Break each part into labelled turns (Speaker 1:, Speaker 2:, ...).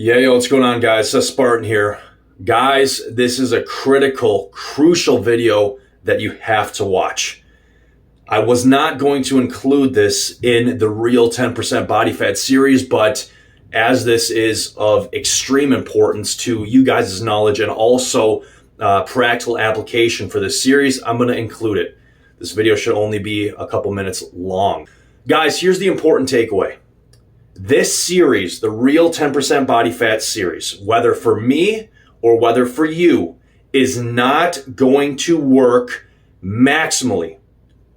Speaker 1: Yeah, yo, what's going on, guys? Spartan here. Guys, this is a critical, crucial video that you have to watch. I was not going to include this in the Real 10% Body Fat series, but as this is of extreme importance to you guys' knowledge and also practical application for this series, I'm going to include it. This video should only be a couple minutes long. Guys, here's the important takeaway. This series, the Real 10% Body Fat series, whether for me or whether for you, is not going to work maximally,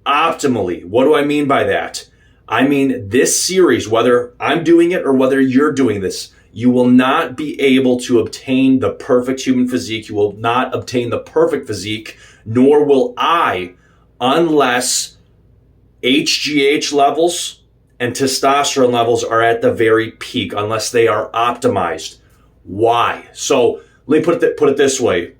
Speaker 1: optimally. What do I mean by that? I mean this series, whether I'm doing it or whether you're doing this, you will not be able to obtain the perfect human physique. You will not obtain the perfect physique, nor will I, unless HGH levels and testosterone levels are at the very peak, unless they are optimized. Why? So let me put it this way.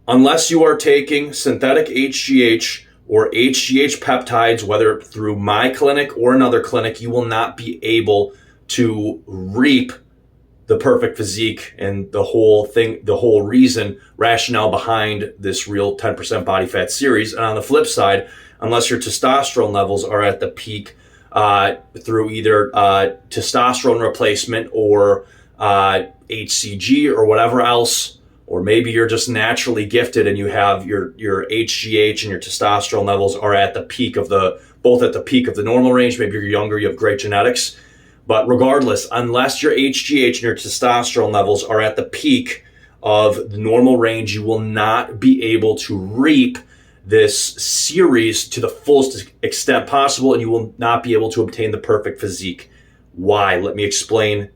Speaker 1: Unless you are taking synthetic HGH or HGH peptides, whether through my clinic or another clinic, you will not be able to reap the perfect physique and the whole thing, the whole rationale behind this Real 10% Body Fat series. And on the flip side, unless your testosterone levels are at the peak through either testosterone replacement or HCG or whatever else, or maybe you're just naturally gifted and you have your HGH and your testosterone levels are at the peak of both at the peak of the normal range. Maybe you're younger, you have great genetics. But regardless, unless your HGH and your testosterone levels are at the peak of the normal range, you will not be able to reap this series to the fullest extent possible, and you will not be able to obtain the perfect physique. Why? Let me explain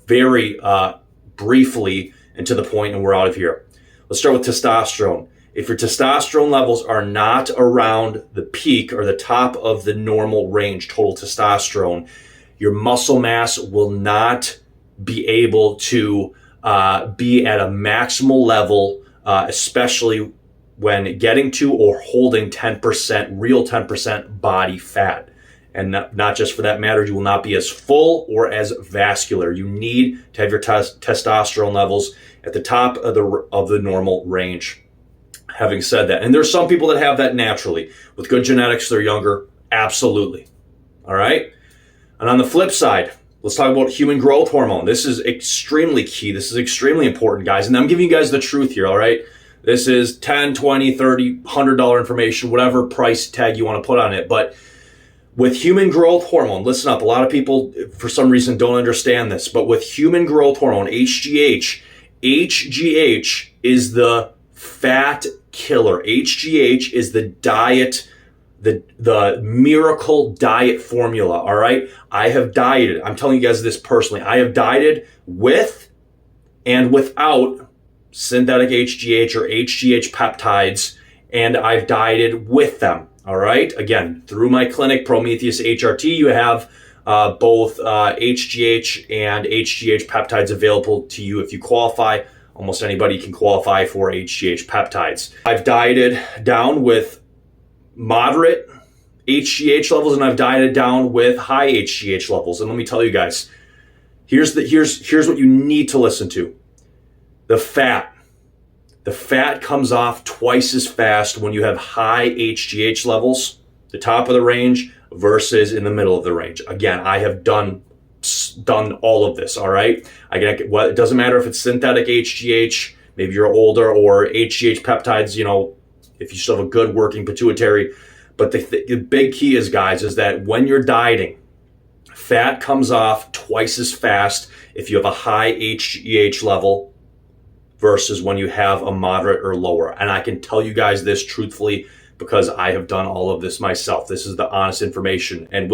Speaker 1: very briefly and to the point, and we're out of here. Let's start with testosterone. If your testosterone levels are not around the peak or the top of the normal range, total testosterone, your muscle mass will not be able to be at a maximal level, especially when getting to or holding 10%, real 10% body fat. And not just for that matter, you will not be as full or as vascular. You need to have your testosterone levels at the top of the normal range. Having said that, and there's some people that have that naturally. With good genetics, they're younger. Absolutely. All right? And on the flip side, let's talk about human growth hormone. This is extremely key. This is extremely important, guys. And I'm giving you guys the truth here, all right? This is $10, $20, $30, $100 information, whatever price tag you want to put on it. But with human growth hormone, listen up. A lot of people, for some reason, don't understand this. But with human growth hormone, HGH is the fat killer. HGH is the diet, the miracle diet formula, all right? I have dieted. I'm telling you guys this personally. I have dieted with and without synthetic HGH or HGH peptides, and I've dieted with them, all right? Again, through my clinic, Prometheus HRT, you have both HGH and HGH peptides available to you if you qualify. Almost anybody can qualify for HGH peptides. I've dieted down with moderate HGH levels, and I've dieted down with high HGH levels. And let me tell you guys, here's what you need to listen to. The fat comes off twice as fast when you have high HGH levels, the top of the range versus in the middle of the range. Again, I have done all of this, all right? Well, it doesn't matter if it's synthetic HGH, maybe you're older, or HGH peptides, if you still have a good working pituitary. But the big key is, guys, is that when you're dieting, fat comes off twice as fast if you have a high HGH level versus when you have a moderate or lower. And I can tell you guys this truthfully because I have done all of this myself. This is the honest information. And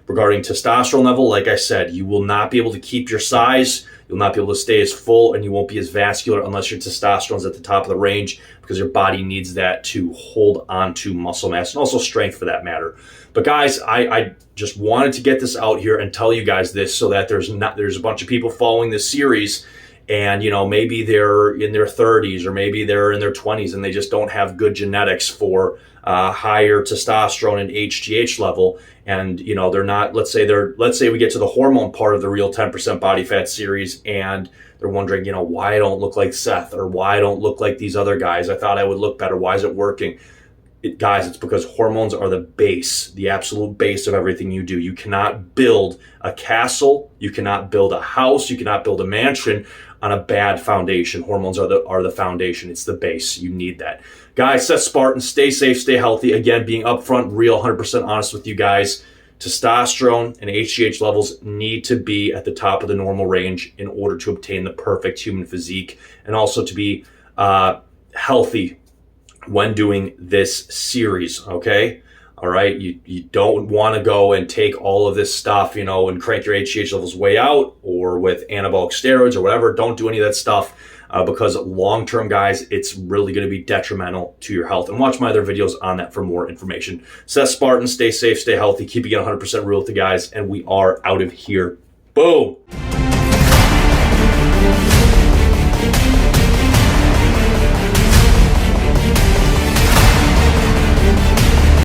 Speaker 1: regarding testosterone level, like I said, you will not be able to keep your size. You'll not be able to stay as full, and you won't be as vascular unless your testosterone is at the top of the range, because your body needs that to hold on to muscle mass and also strength for that matter. But guys, I just wanted to get this out here and tell you guys this so that there's a bunch of people following this series and maybe they're in their 30s or maybe they're in their 20s and they just don't have good genetics for higher testosterone and HGH level, and they're not, let's say we get to the hormone part of the Real 10% Body Fat series, and they're wondering, why I don't look like Seth, or why I don't look like these other guys. I thought I would look better. Why is it working? Guys, it's because hormones are the base, the absolute base of everything you do. You cannot build a castle, you cannot build a house, you cannot build a mansion on a bad foundation. Hormones are the foundation. It's the base. You need that. Guys, Seth Spartan, stay safe, stay healthy. Again, being upfront, real, 100% honest with you guys. Testosterone and HGH levels need to be at the top of the normal range in order to obtain the perfect human physique, and also to be healthy when doing this series, okay? All right, you don't want to go and take all of this stuff, and crank your HGH levels way out, or with anabolic steroids or whatever. Don't do any of that stuff because long-term, guys, it's really going to be detrimental to your health. And watch my other videos on that for more information. Seth Spartan, stay safe, stay healthy, keep it 100% real with the guys, and we are out of here. Boom.